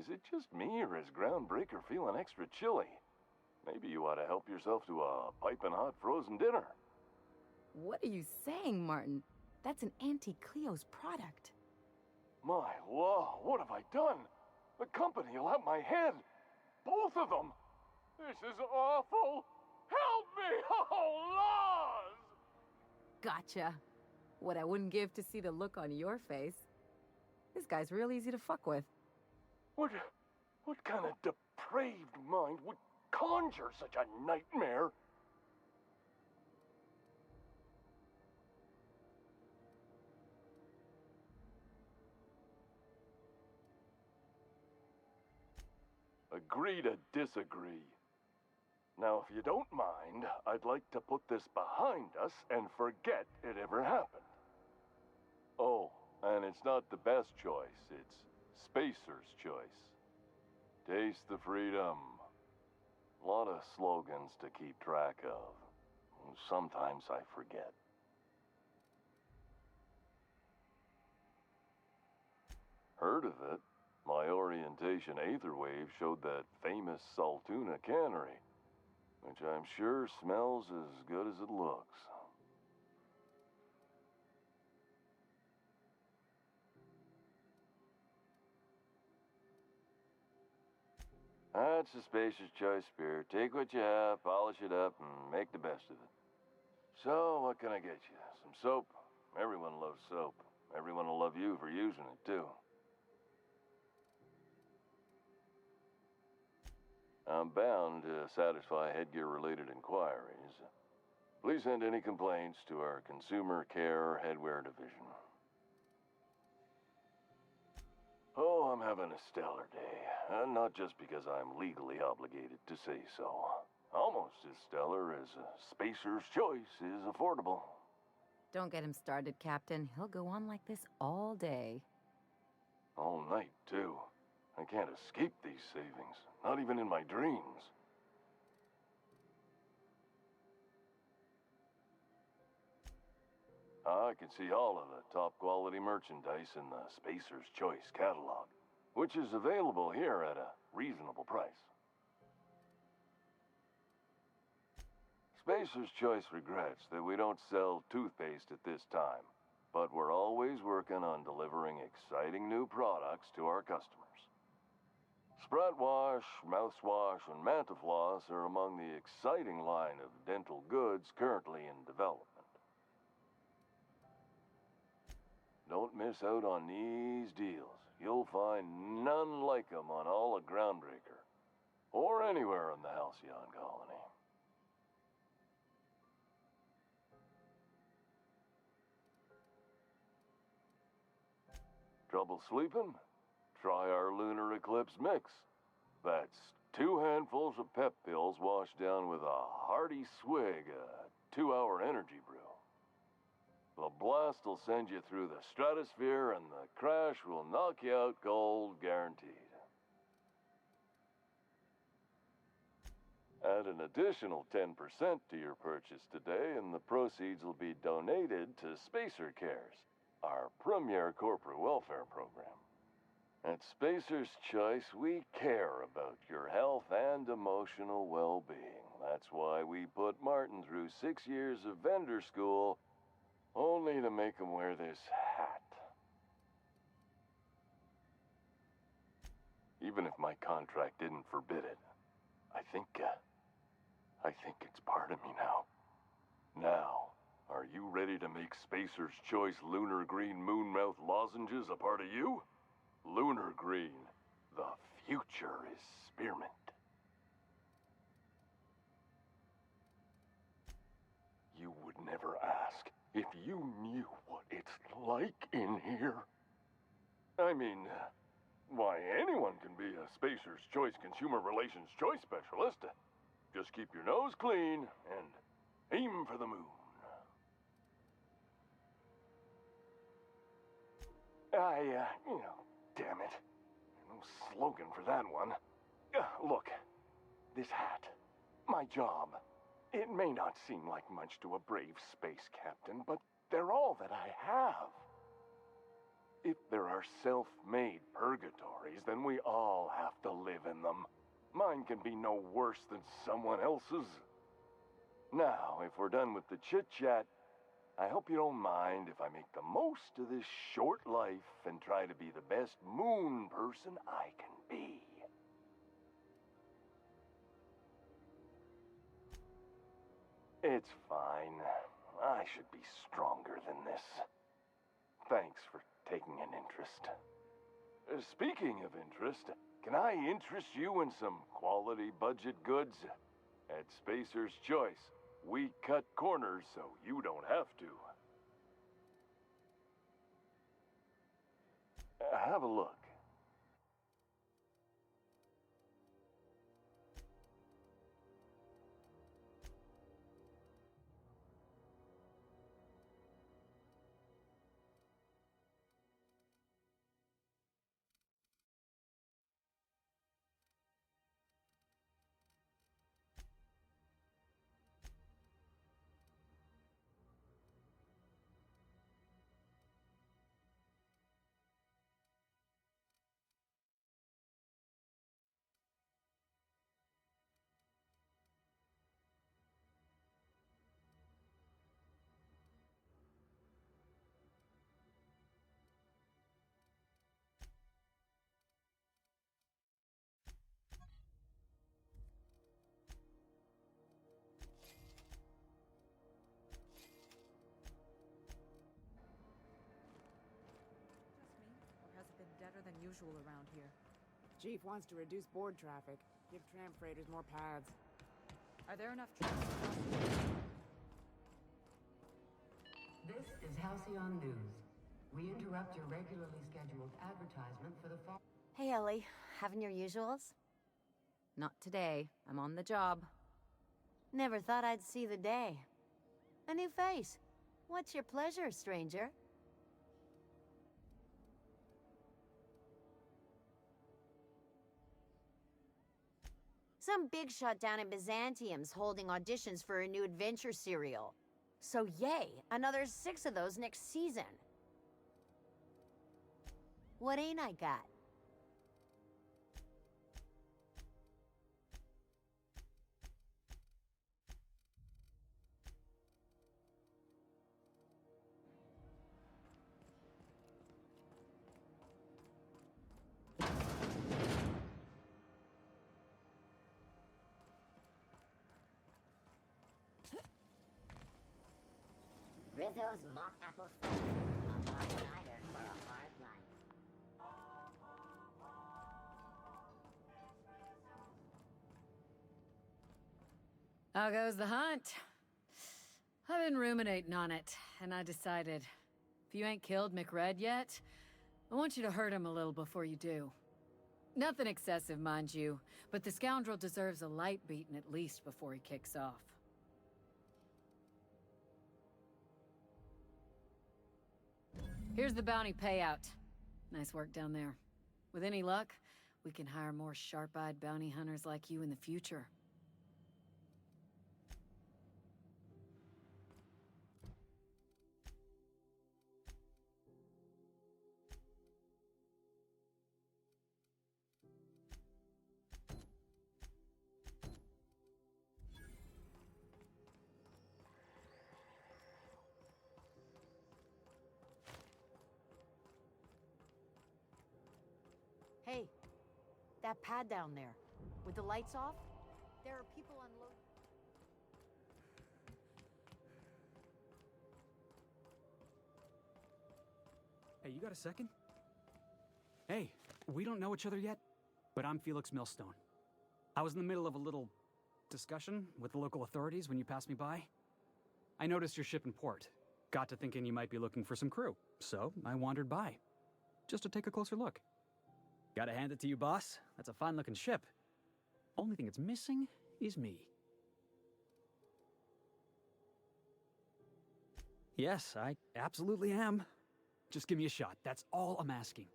Is it just me, or is Groundbreaker feeling extra chilly? Maybe you ought to help yourself to a piping hot frozen dinner. What are you saying, Martin? That's an Auntie Cleo's product. My law, what have I done? The company will have my head. Both of them. This is awful. Help me! Oh, laws! Gotcha. What I wouldn't give to see the look on your face. This guy's real easy to fuck with. What kind of depraved mind would conjure such a nightmare? Agree to disagree. Now, if you don't mind, I'd like to put this behind us and forget it ever happened. Oh, and it's not the best choice, it's Spacer's choice. Taste the freedom. A lot of slogans to keep track of. Sometimes I forget. Heard of it? My orientation aether wave showed that famous Saltuna cannery, which I'm sure smells as good as it looks. That's a Spacer's Choice beer. Take what you have, polish it up, and make the best of it. So, what can I get you? Some soap? Everyone loves soap. Everyone will love you for using it, too. I'm bound to satisfy headgear-related inquiries. Please send any complaints to our Consumer Care Headwear Division. Oh, I'm having a stellar day. Not just because I'm legally obligated to say so. Almost as stellar as Spacer's Choice is affordable. Don't get him started, Captain. He'll go on like this all day. All night, too. I can't escape these savings, not even in my dreams. I can see all of the top-quality merchandise in the Spacer's Choice catalog, which is available here at a reasonable price. Spacer's Choice regrets that we don't sell toothpaste at this time, but we're always working on delivering exciting new products to our customers. Sprat Wash, Mouthwash, and Mantafloss are among the exciting line of dental goods currently in development. Don't miss out on these deals. You'll find none like them on all of Groundbreaker, or anywhere in the Halcyon Colony. Trouble sleeping? Try our Lunar Eclipse Mix. That's 2 handfuls of pep pills washed down with a hearty swig of 2-hour energy brew. The blast will send you through the stratosphere, and the crash will knock you out cold, guaranteed. Add an additional 10% to your purchase today, and the proceeds will be donated to Spacer Cares, our premier corporate welfare program. At Spacer's Choice, we care about your health and emotional well-being. That's why we put Martin through 6 years of vendor school, only to make him wear this hat. Even if my contract didn't forbid it, I think it's part of me now. Now, are you ready to make Spacer's Choice Lunar Green Moonmouth lozenges a part of you? Lunar Green, the future is spearmint. You would never ask if you knew what it's like in here. I mean, why, anyone can be a Spacer's Choice Consumer Relations Choice Specialist. Just keep your nose clean and aim for the moon. Damn it. No slogan for that one. Look, this hat, my job. It may not seem like much to a brave space captain, but they're all that I have. If there are self-made purgatories, then we all have to live in them. Mine can be no worse than someone else's. Now, if we're done with the chit-chat, I hope you don't mind if I make the most of this short life and try to be the best moon person I can be. It's fine. I should be stronger than this. Thanks for taking an interest. Speaking of interest, can I interest you in some quality budget goods? At Spacer's Choice, we cut corners so you don't have to. Have a look. Deader than usual around here. Chief wants to reduce board traffic. Give tram freighters more paths. Are there enough trams? This is Halcyon News. We interrupt your regularly scheduled advertisement for the fall. Hey, Ellie. Having your usuals? Not today. I'm on the job. Never thought I'd see the day. A new face. What's your pleasure, stranger? Some big shot down in Byzantium's holding auditions for a new adventure serial. So yay, another 6 of those next season. What ain't I got? Rizzo's mock apple sauce. A hard cider for a hard life. How goes the hunt? I've been ruminating on it, and I decided, if you ain't killed McRed yet, I want you to hurt him a little before you do. Nothing excessive, mind you, but the scoundrel deserves a light beating at least before he kicks off. Here's the bounty payout. Nice work down there. With any luck, we can hire more sharp-eyed bounty hunters like you in the future. Hey, that pad down there, with the lights off, there are people unloading. Hey, you got a second? Hey, we don't know each other yet, but I'm Felix Millstone. I was in the middle of a little discussion with the local authorities when you passed me by. I noticed your ship in port. Got to thinking you might be looking for some crew, so I wandered by, just to take a closer look. Gotta hand it to you, boss. That's a fine-looking ship. Only thing it's missing is me. Yes, I absolutely am. Just give me a shot. That's all I'm asking.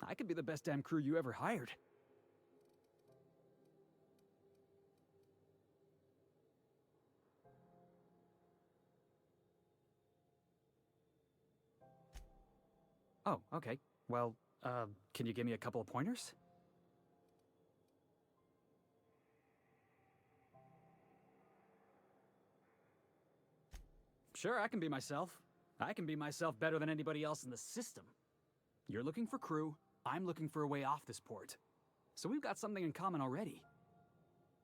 I could be the best damn crew you ever hired. Oh, okay. Well, can you give me a couple of pointers? Sure, I can be myself. I can be myself better than anybody else in the system. You're looking for crew, I'm looking for a way off this port. So we've got something in common already.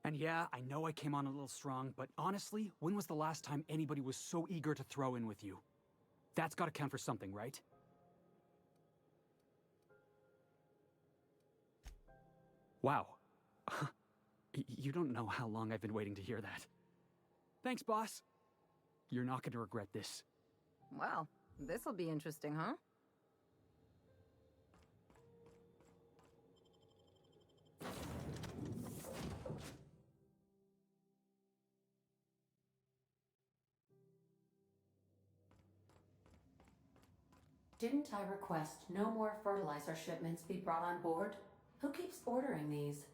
And yeah, I know I came on a little strong, but honestly, when was the last time anybody was so eager to throw in with you? That's gotta count for something, right? Wow. You don't know how long I've been waiting to hear that. Thanks, boss. You're not gonna regret this. Well, this'll be interesting, huh? Didn't I request no more fertilizer shipments be brought on board? Who keeps ordering these?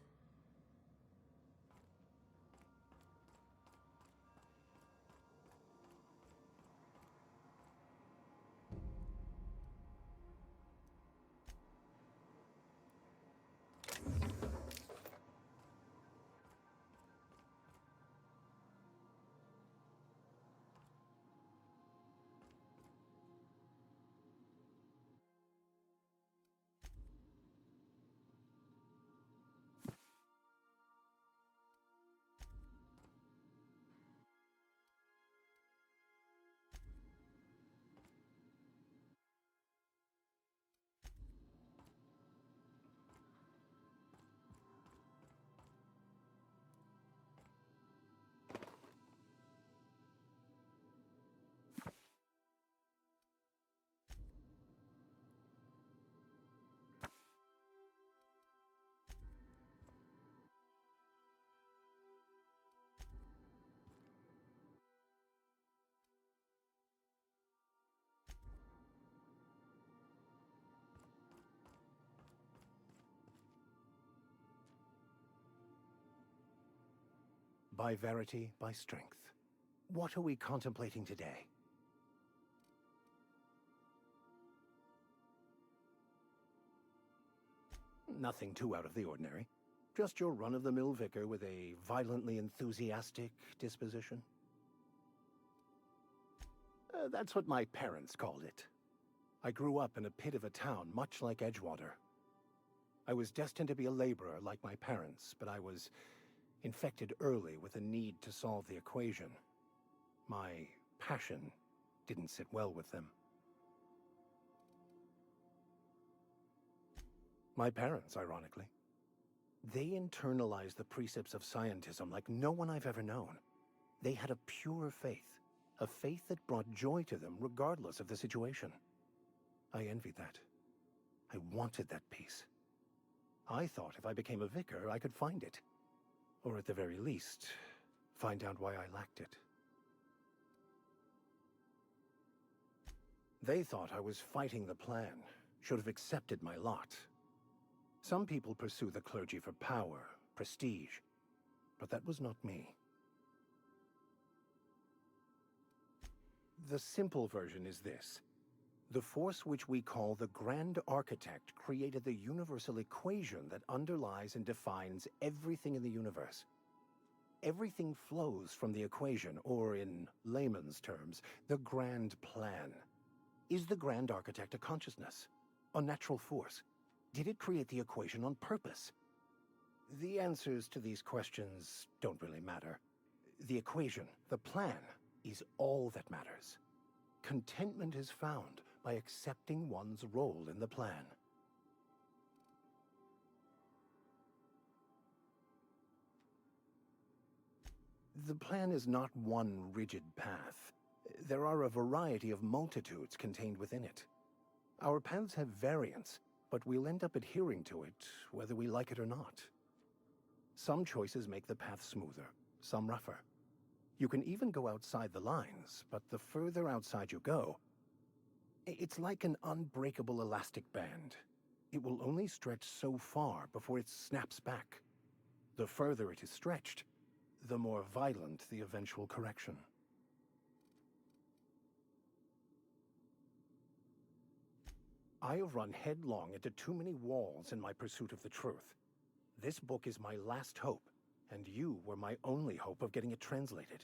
By verity, by strength. What are we contemplating today? Nothing too out of the ordinary. Just your run-of-the-mill vicar with a violently enthusiastic disposition. That's what my parents called it. I grew up in a pit of a town, much like Edgewater. I was destined to be a laborer like my parents, but I was infected early with a need to solve the equation. My passion didn't sit well with them. My parents, ironically. They internalized the precepts of scientism like no one I've ever known. They had a pure faith, a faith that brought joy to them regardless of the situation. I envied that. I wanted that peace. I thought if I became a vicar, I could find it. Or at the very least, find out why I lacked it. They thought I was fighting the plan, should have accepted my lot. Some people pursue the clergy for power, prestige, but that was not me. The simple version is this. The force which we call the Grand Architect created the universal equation that underlies and defines everything in the universe. Everything flows from the equation, or in layman's terms, the Grand Plan. Is the Grand Architect a consciousness? A natural force? Did it create the equation on purpose? The answers to these questions don't really matter. The equation, the plan, is all that matters. Contentment is found by accepting one's role in the plan. The plan is not one rigid path. There are a variety of multitudes contained within it. Our paths have variance, but we'll end up adhering to it, whether we like it or not. Some choices make the path smoother, some rougher. You can even go outside the lines, but the further outside you go, it's like an unbreakable elastic band. It will only stretch so far before it snaps back. The further it is stretched, the more violent the eventual correction. I have run headlong into too many walls in my pursuit of the truth. This book is my last hope, and you were my only hope of getting it translated.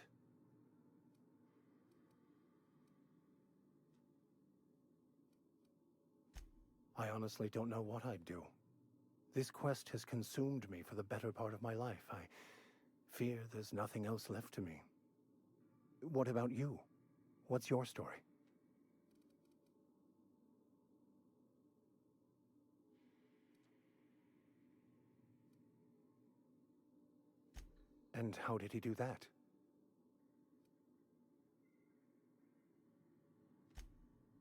I honestly don't know what I'd do. This quest has consumed me for the better part of my life. I fear there's nothing else left to me. What about you? What's your story? And how did he do that?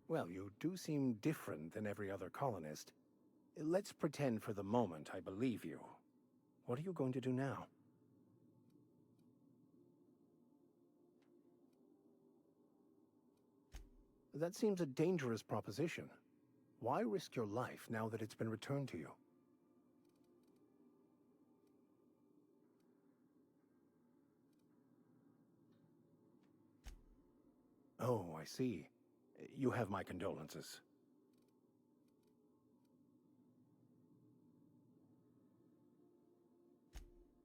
Well, you do seem different than every other colonist. Let's pretend for the moment I believe you. What are you going to do now? That seems a dangerous proposition. Why risk your life now that it's been returned to you? Oh, I see. You have my condolences.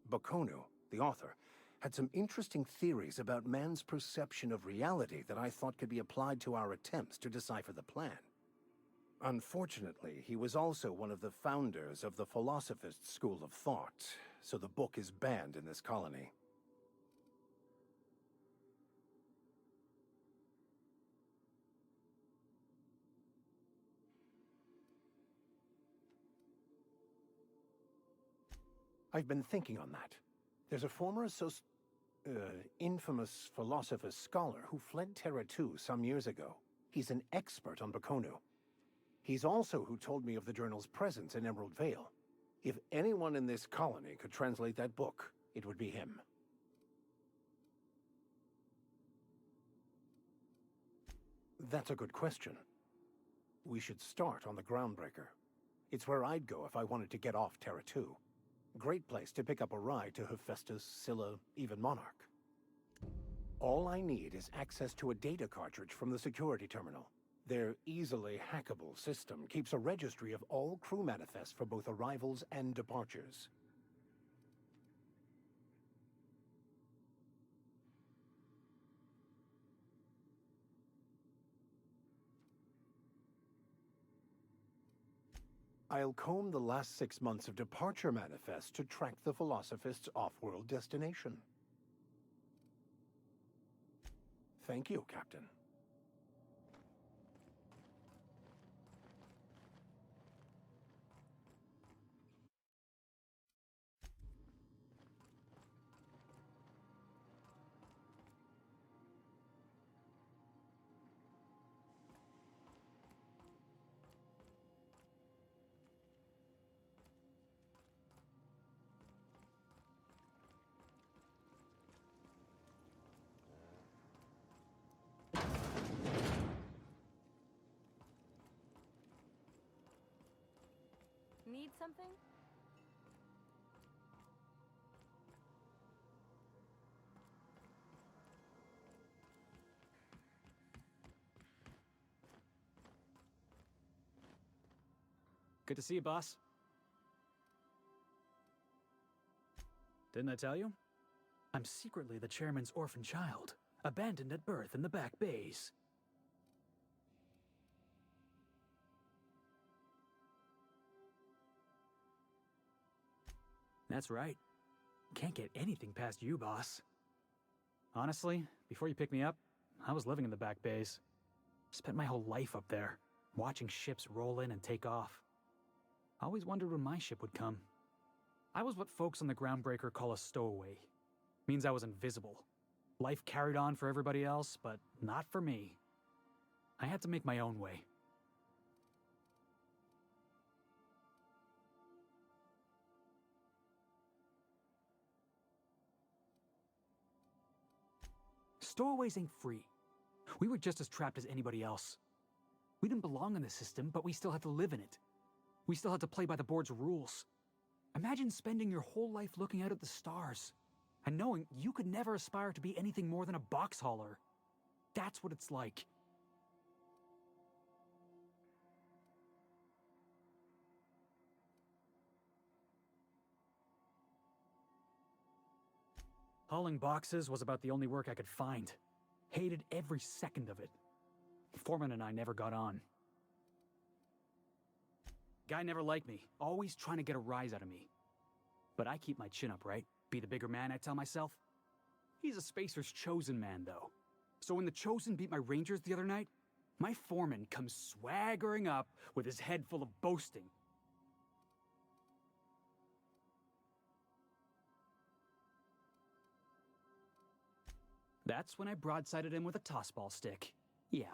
Bakonu, the author, had some interesting theories about man's perception of reality that I thought could be applied to our attempts to decipher the plan. Unfortunately, he was also one of the founders of the Philosophist school of thought, so the book is banned in this colony. I've been thinking on that. There's a former infamous Philosophist scholar who fled Pt2 some years ago. He's an expert on Bakonu. He's also who told me of the journal's presence in Emerald Vale. If anyone in this colony could translate that book, it would be him. That's a good question. We should start on the Groundbreaker. It's where I'd go if I wanted to get off Pt2. Great place to pick up a ride to Hephaestus, Scylla, even Monarch. All I need is access to a data cartridge from the security terminal. Their easily hackable system keeps a registry of all crew manifests for both arrivals and departures. I'll comb the last 6 months of departure manifests to track the Philosophist's off-world destination. Thank you, Captain. Need something? Good to see you, boss. Didn't I tell you? I'm secretly the chairman's orphan child, abandoned at birth in the back bays. That's right. Can't get anything past you, boss. Honestly, before you picked me up, I was living in the back bays. Spent my whole life up there, watching ships roll in and take off. I always wondered when my ship would come. I was what folks on the Groundbreaker call a stowaway. Means I was invisible. Life carried on for everybody else, but not for me. I had to make my own way. Stowaways ain't free. We were just as trapped as anybody else. We didn't belong in the system, but we still had to live in it. We still had to play by the board's rules. Imagine spending your whole life looking out at the stars, and knowing you could never aspire to be anything more than a box hauler. That's what it's like. Hauling boxes was about the only work I could find. Hated every second of it. Foreman and I never got on. Guy never liked me, always trying to get a rise out of me. But I keep my chin up, right? Be the bigger man, I tell myself. He's a Spacer's chosen man, though. So when the Chosen beat my Rangers the other night, my foreman comes swaggering up with his head full of boasting. That's when I broadsided him with a tossball stick. Yeah.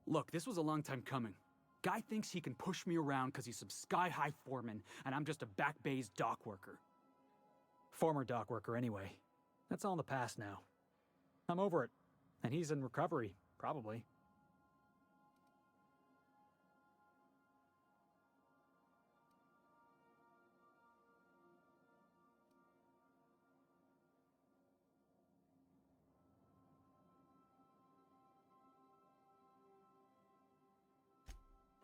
Look, this was a long time coming. Guy thinks he can push me around because he's some sky-high foreman, and I'm just a back bay's dock worker. Former dock worker, anyway. That's all in the past now. I'm over it. And he's in recovery, probably.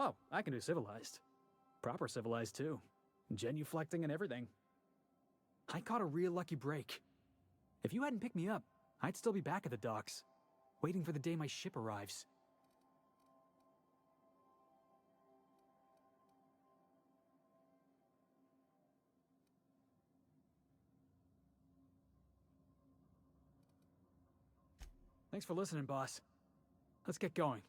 Oh, I can do civilized. Proper civilized, too. Genuflecting and everything. I caught a real lucky break. If you hadn't picked me up, I'd still be back at the docks, waiting for the day my ship arrives. Thanks for listening, boss. Let's get going.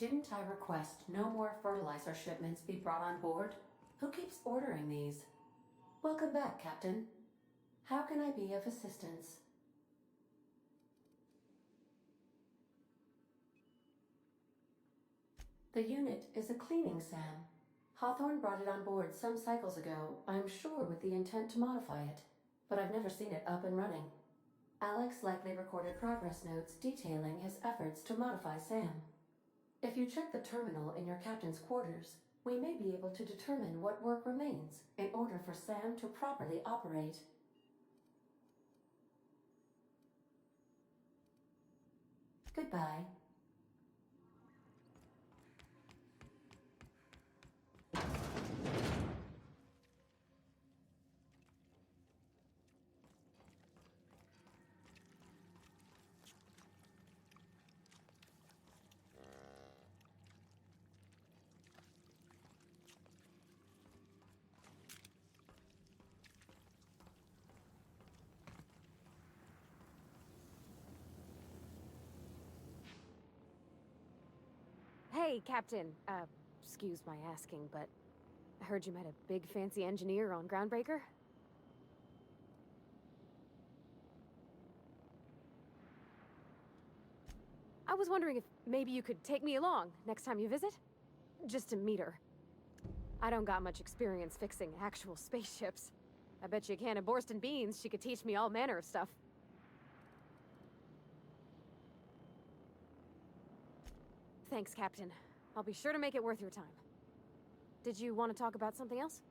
Didn't I request no more fertilizer shipments be brought on board? Who keeps ordering these? Welcome back, Captain. How can I be of assistance? The unit is a cleaning SAM. Hawthorne brought it on board some cycles ago, I'm sure with the intent to modify it, but I've never seen it up and running. Alex likely recorded progress notes detailing his efforts to modify SAM. If you check the terminal in your captain's quarters, we may be able to determine what work remains in order for SAM to properly operate. Goodbye. Hey, Captain. Excuse my asking, but I heard you met a big fancy engineer on Groundbreaker? I was wondering if maybe you could take me along next time you visit? Just to meet her. I don't got much experience fixing actual spaceships. I bet you a can of Borston beans she could teach me all manner of stuff. Thanks, Captain. I'll be sure to make it worth your time. Did you want to talk about something else?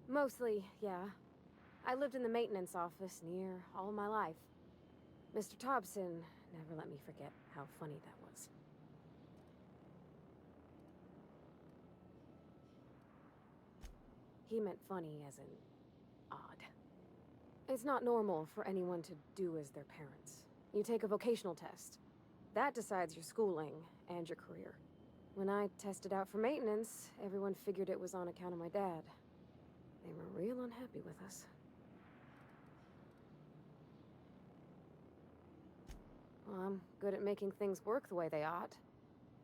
Mostly, yeah. I lived in the maintenance office near all my life. Mr. Thompson never let me forget how funny that was. He meant funny as in odd. It's not normal for anyone to do as their parents. You take a vocational test. That decides your schooling and your career. When I tested out for maintenance, everyone figured it was on account of my dad. They were real unhappy with us. Well, I'm good at making things work the way they ought.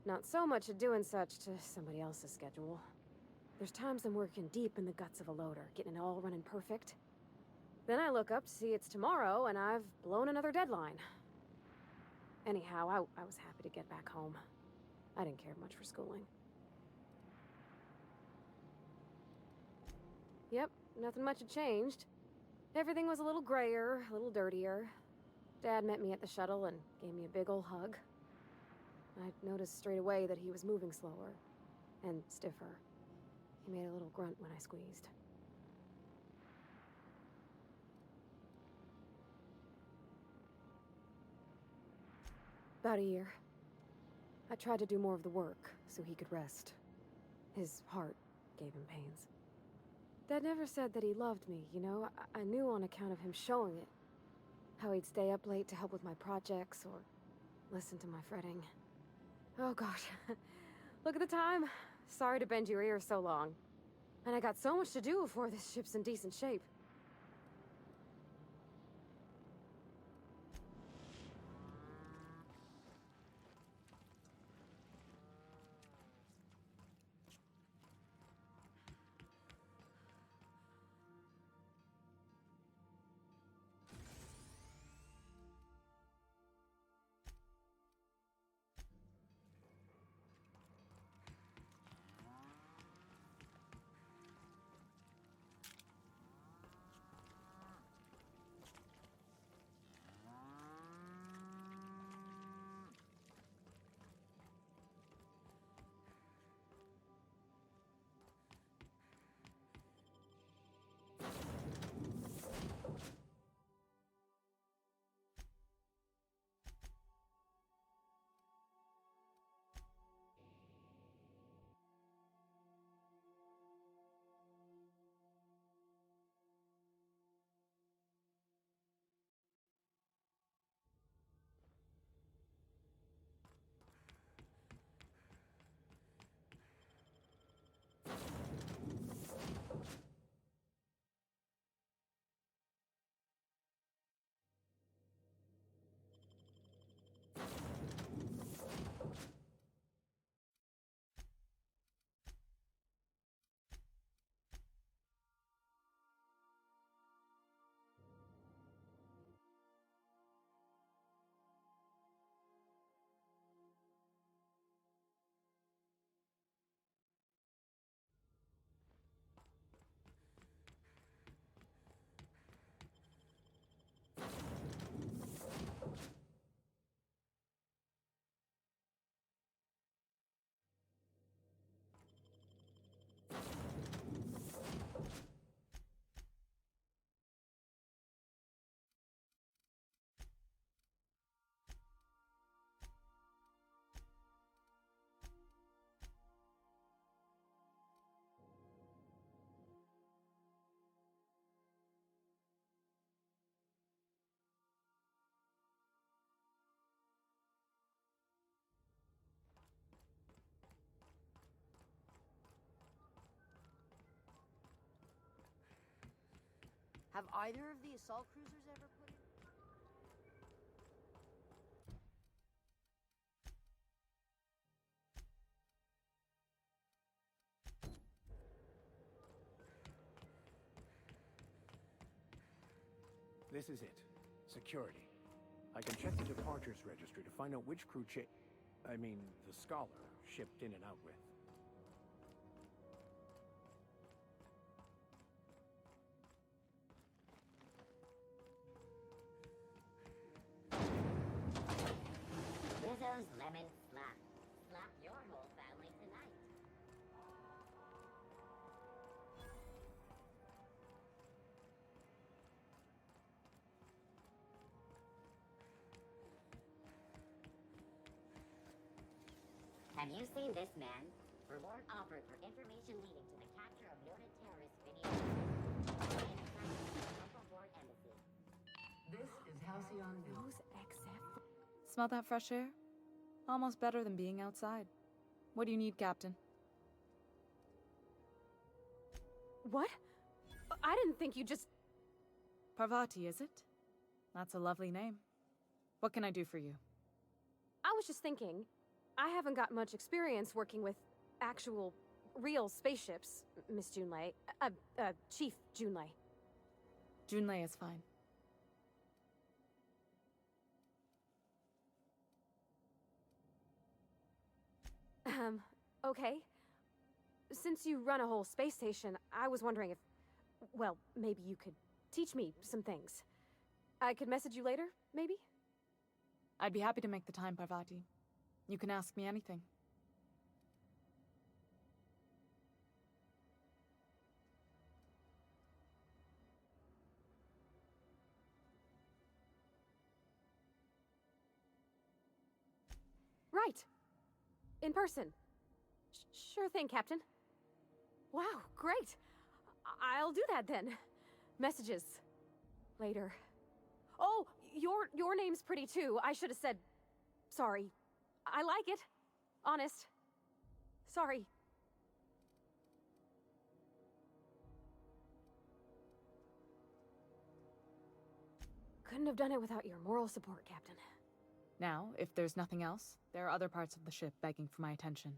Not so much at doing such to somebody else's schedule. There's times I'm working deep in the guts of a loader, getting it all running perfect. Then I look up to see it's tomorrow, and I've blown another deadline. Anyhow, I was happy to get back home. I didn't care much for schooling. Yep, nothing much had changed. Everything was a little grayer, a little dirtier. Dad met me at the shuttle and gave me a big ol' hug. I noticed straight away that he was moving slower and stiffer. He made a little grunt when I squeezed. About a year. I tried to do more of the work so he could rest. His heart gave him pains. Dad never said that he loved me, you know? I knew on account of him showing it. How he'd stay up late to help with my projects or listen to my fretting. Oh gosh, look at the time. Sorry to bend your ear so long. And I got so much to do before this ship's in decent shape. Have either of the assault cruisers ever put in? This is it. Security. I can check the departures registry to find out which crew the Scholar shipped in and out with. Rizzo's lemon slap. Slap your whole family tonight. Have you seen this man? Reward offered for information leading to the capture of noted terrorist video. Embassy. This is Halcyon News. Smell that fresh air? Almost better than being outside. What do you need, Captain? What? I didn't think you just... Parvati, is it? That's a lovely name. What can I do for you? I was just thinking, I haven't got much experience working with actual, real spaceships, Miss Junlei. Chief Junlei. Junlei is fine. Okay. Since you run a whole space station, I was wondering if... Well, maybe you could teach me some things. I could message you later, maybe? I'd be happy to make the time, Parvati. You can ask me anything. Right. In person. Sure thing, Captain. Wow, great. I'll do that then. Messages. Later. Oh, your name's pretty too. I should have said... Sorry. I like it. Honest. Sorry. Couldn't have done it without your moral support, Captain. Now, if there's nothing else, there are other parts of the ship begging for my attention.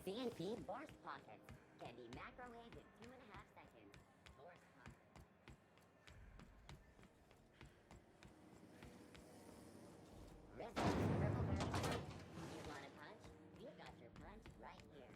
CNP Force Pockets can be microwaved in 2.5 seconds. Force Pockets. Resident Purple Berry Punch. You want a punch? You got your punch right here.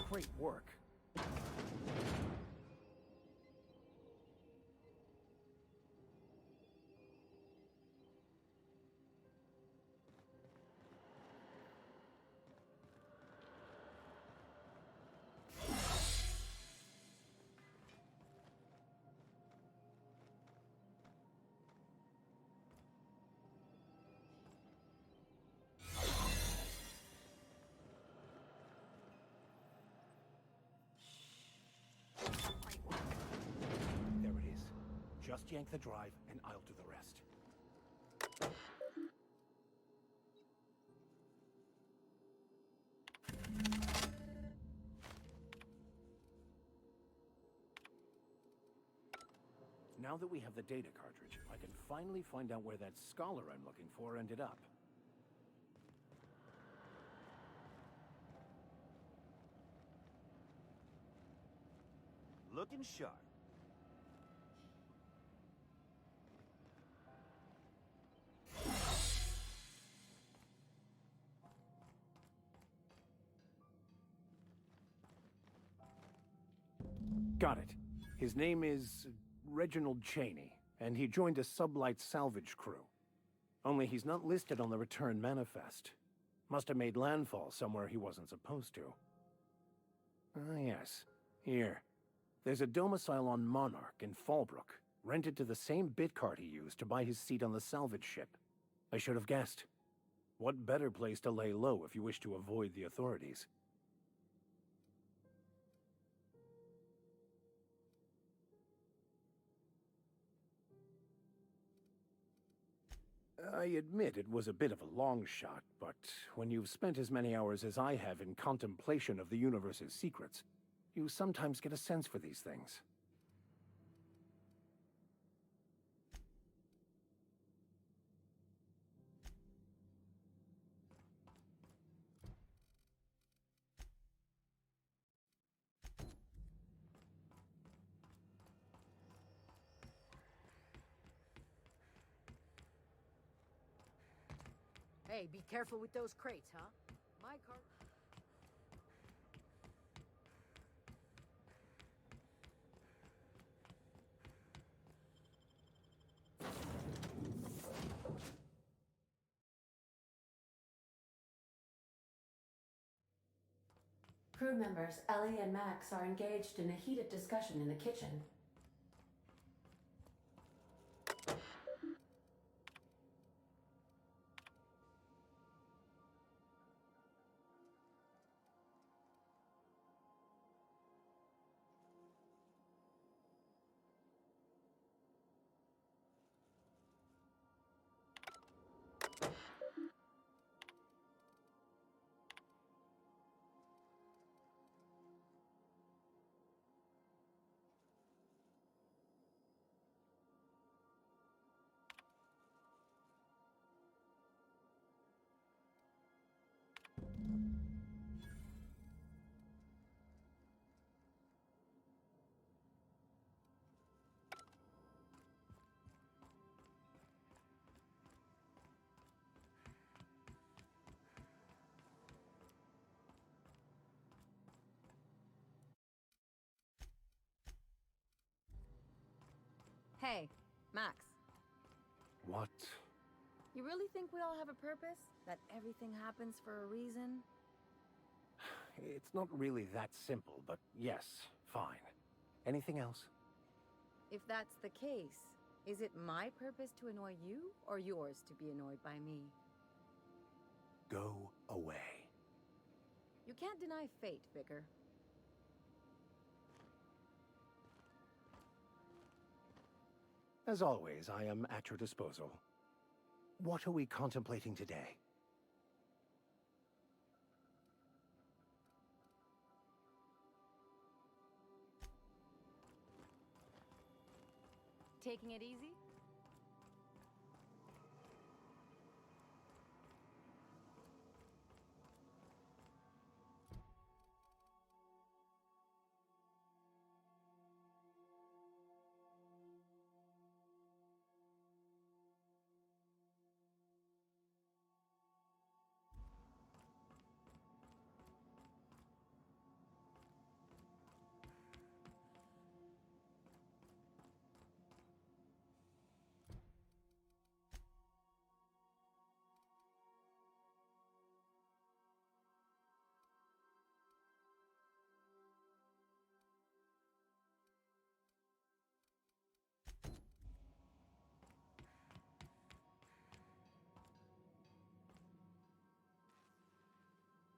Great work. There it is. Just yank the drive, and I'll do the rest. Now that we have the data cartridge, I can finally find out where that scholar I'm looking for ended up. Looking sharp. Got it. His name is Reginald Chaney, and he joined a sublight salvage crew. Only he's not listed on the return manifest. Must have made landfall somewhere he wasn't supposed to. Ah, yes. Here. There's a domicile on Monarch in Fallbrook, rented to the same bit card he used to buy his seat on the salvage ship. I should have guessed. What better place to lay low if you wish to avoid the authorities? I admit it was a bit of a long shot, but when you've spent as many hours as I have in contemplation of the universe's secrets, You sometimes get a sense for these things. Hey, be careful with those crates, huh? My car... Crew members Ellie and Max are engaged in a heated discussion in the kitchen. Hey, Max. What? You really think we all have a purpose? That everything happens for a reason? It's not really that simple, but yes, fine. Anything else? If that's the case, is it my purpose to annoy you, or yours to be annoyed by me? Go away. You can't deny fate, Vicar. As always, I am at your disposal. What are we contemplating today? Taking it easy?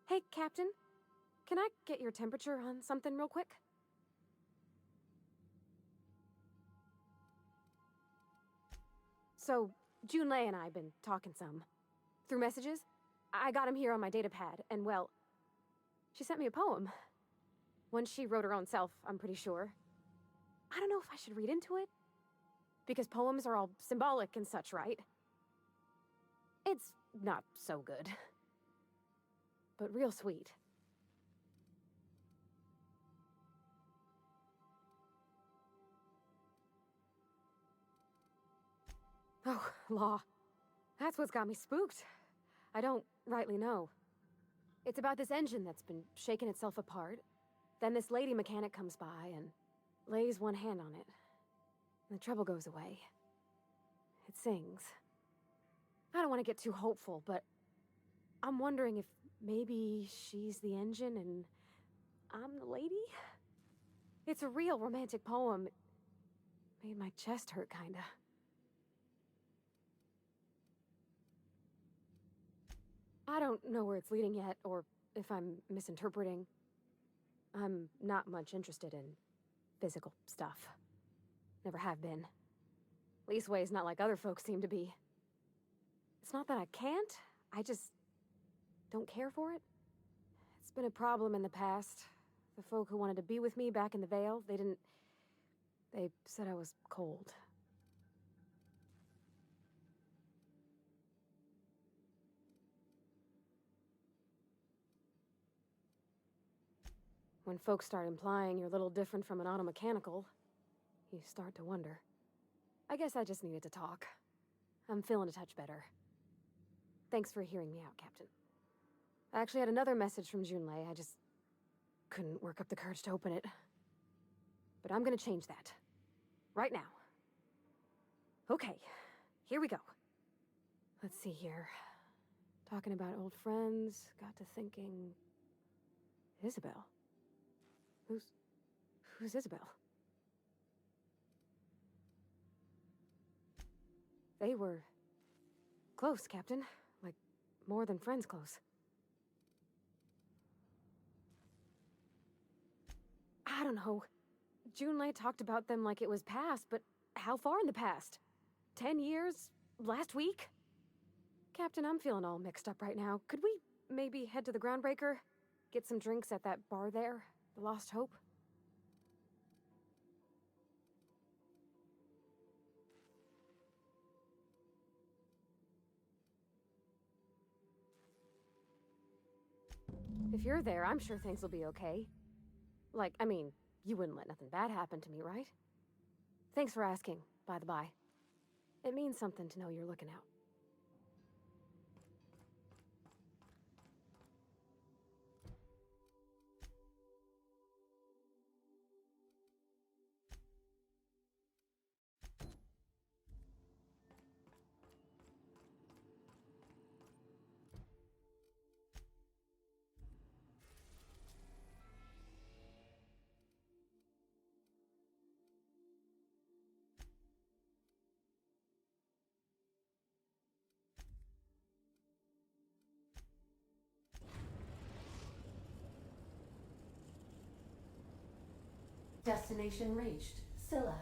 Hey, Captain. Can I get your temperature on something real quick? So, Junlei and I have been talking some. Through messages. I got him here on my datapad, and well, she sent me a poem. One she wrote her own self, I'm pretty sure. I don't know if I should read into it. Because poems are all symbolic and such, right? It's not so good. But real sweet. Oh, law. That's what's got me spooked. I don't rightly know. It's about this engine that's been shaking itself apart. Then this lady mechanic comes by and lays one hand on it. And the trouble goes away. It sings. I don't want to get too hopeful, but I'm wondering if maybe she's the engine and I'm the lady? It's a real romantic poem. It made my chest hurt, kinda. I don't know where it's leading yet, or if I'm misinterpreting. I'm not much interested in physical stuff. Never have been. Leastways, not like other folks seem to be. It's not that I can't, I just don't care for it. It's been a problem in the past. The folk who wanted to be with me back in the Vale, they said I was cold. When folks start implying you're a little different from an automechanical, you start to wonder. I guess I just needed to talk. I'm feeling a touch better. Thanks for hearing me out, Captain. I actually had another message from Junlei. I just couldn't work up the courage to open it. But I'm gonna change that. Right now. Okay, here we go. Let's see here. Talking about old friends, got to thinking... Isabel? Who's Isabel? They were... close, Captain. Like, more than friends close. I don't know. Junlei talked about them like it was past, but how far in the past? 10 years? Last week? Captain, I'm feeling all mixed up right now. Could we maybe head to the Groundbreaker? Get some drinks at that bar there? The Lost Hope? If you're there, I'm sure things will be okay. Like, I mean, you wouldn't let nothing bad happen to me, right? Thanks for asking, by the by. It means something to know you're looking out. Destination reached. Scylla.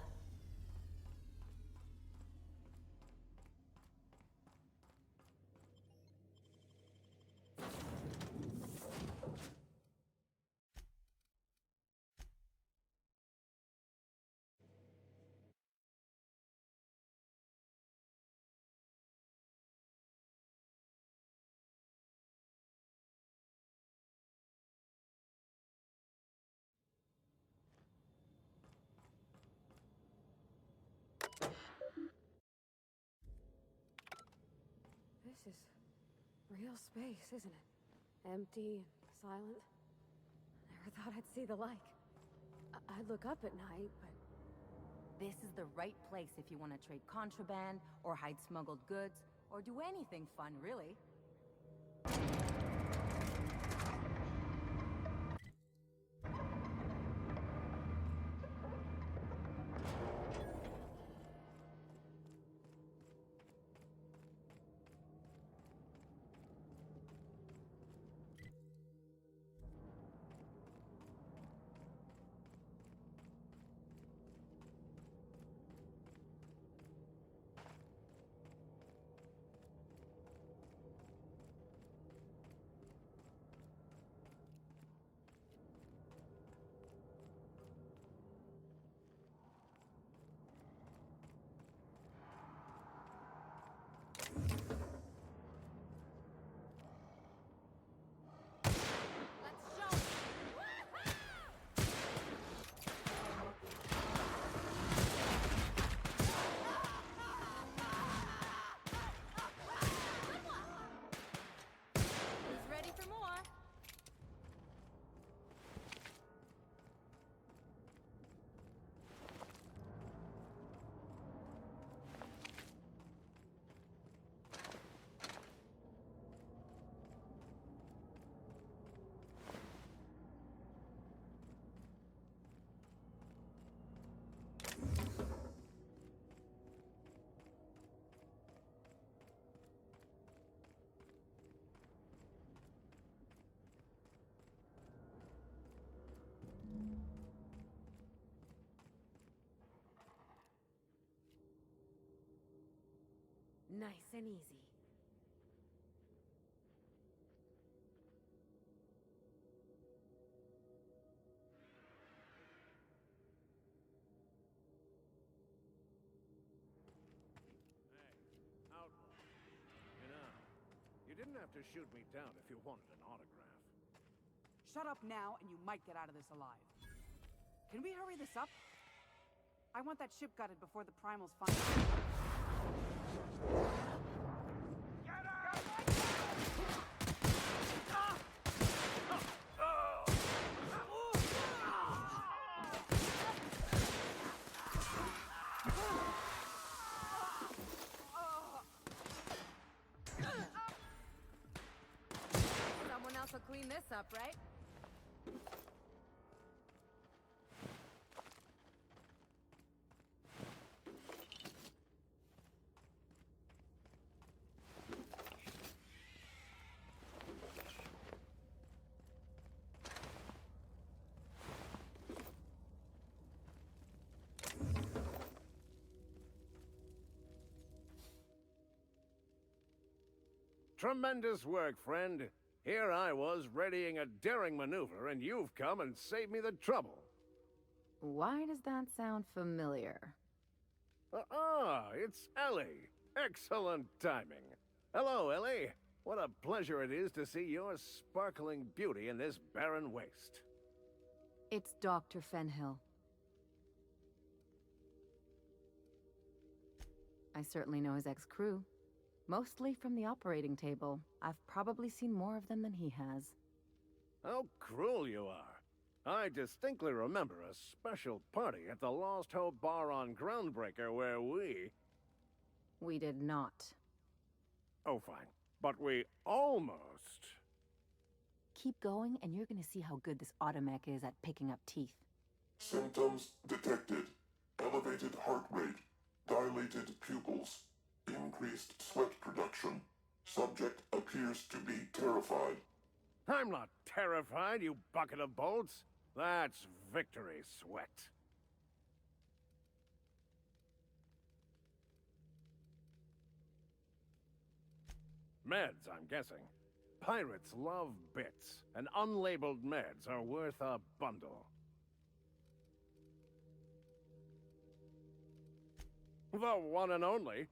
This is real space, isn't it? Empty and silent. Never thought I'd see the like. I'd look up at night, but... This is the right place if you want to trade contraband, or hide smuggled goods, or do anything fun, really. Nice and easy. didn't have to shoot me down if you wanted an autograph. Shut up now, and you might get out of this alive. Can we hurry this up? I want that ship gutted before the primals find it. Someone else will clean this up, right? Tremendous work, friend. Here I was readying a daring maneuver, and you've come and saved me the trouble. Why does that sound familiar? It's Ellie. Excellent timing. Hello, Ellie. What a pleasure it is to see your sparkling beauty in this barren waste. It's Dr. Fen Hill. I certainly know his ex-crew. Mostly from the operating table. I've probably seen more of them than he has. How cruel you are. I distinctly remember a special party at the Lost Hope Bar on Groundbreaker where We did not. Oh, fine. But we almost... Keep going, and you're gonna see how good this automech is at picking up teeth. Symptoms detected. Elevated heart rate. Dilated pupils. Increased sweat production. Subject appears to be terrified. I'm not terrified, you bucket of bolts. That's victory sweat. Meds, I'm guessing. Pirates love bits, and unlabeled meds are worth a bundle. The one and only.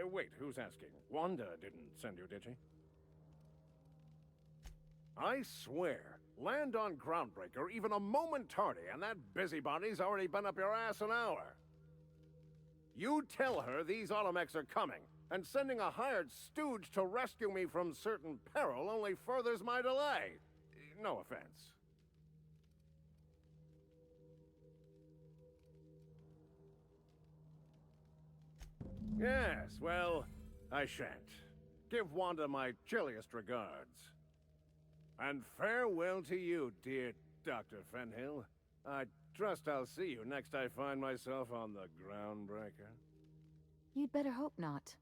Wait, who's asking? Wanda didn't send you, did she? I swear, land on Groundbreaker even a moment tardy, and that busybody's already been up your ass an hour. You tell her these automechs are coming, and sending a hired stooge to rescue me from certain peril only furthers my delay. No offense. Yes, well, I shan't. Give Wanda my chilliest regards. And farewell to you, dear Dr. Fen Hill. I trust I'll see you next I find myself on the Groundbreaker. You'd better hope not.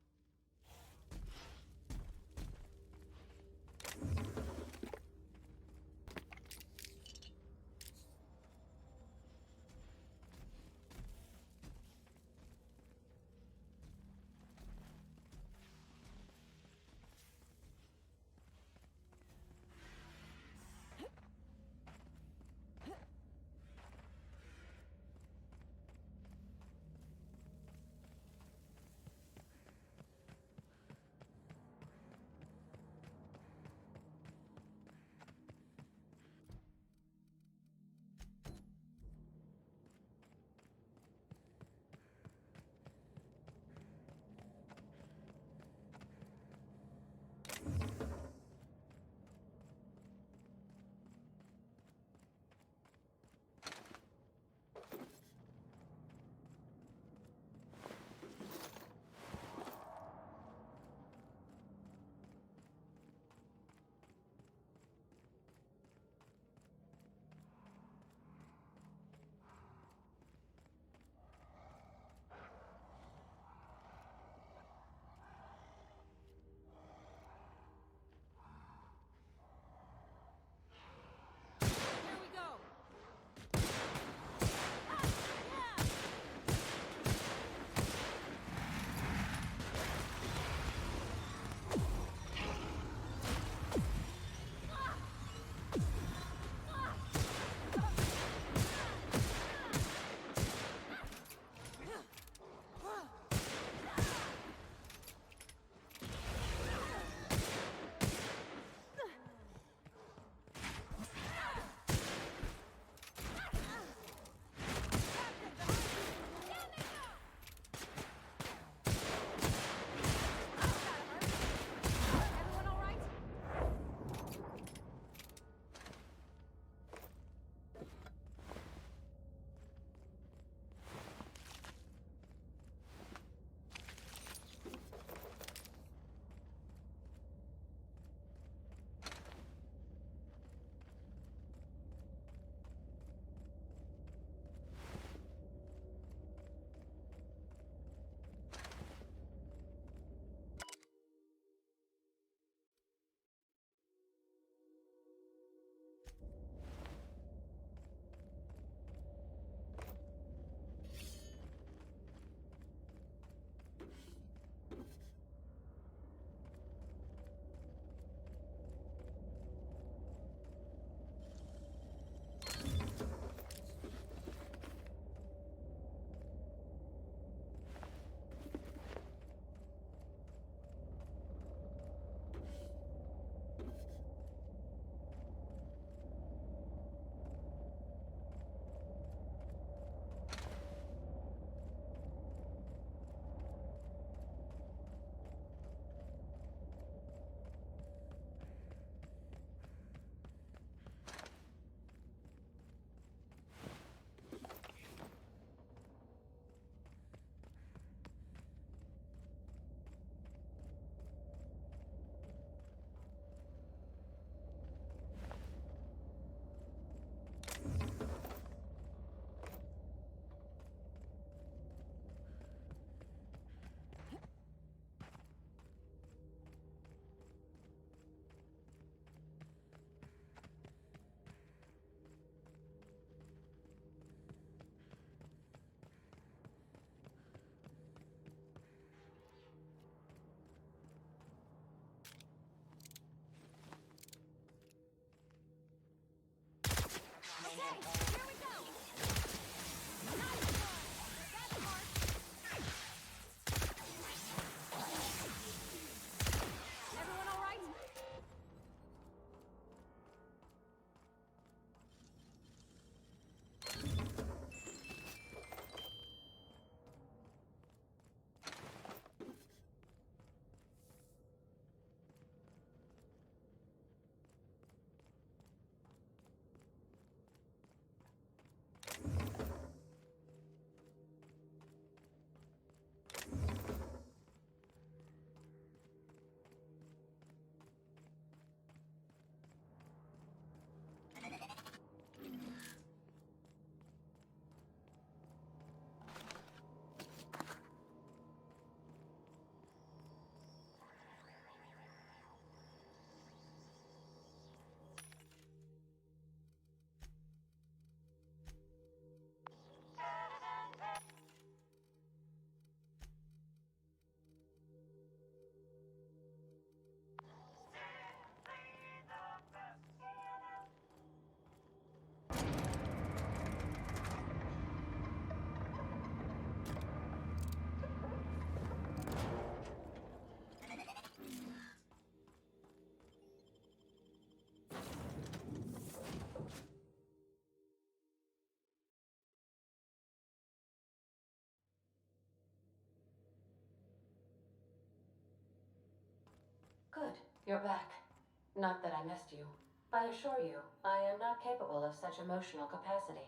Good. You're back. Not that I missed you. I assure you, I am not capable of such emotional capacity.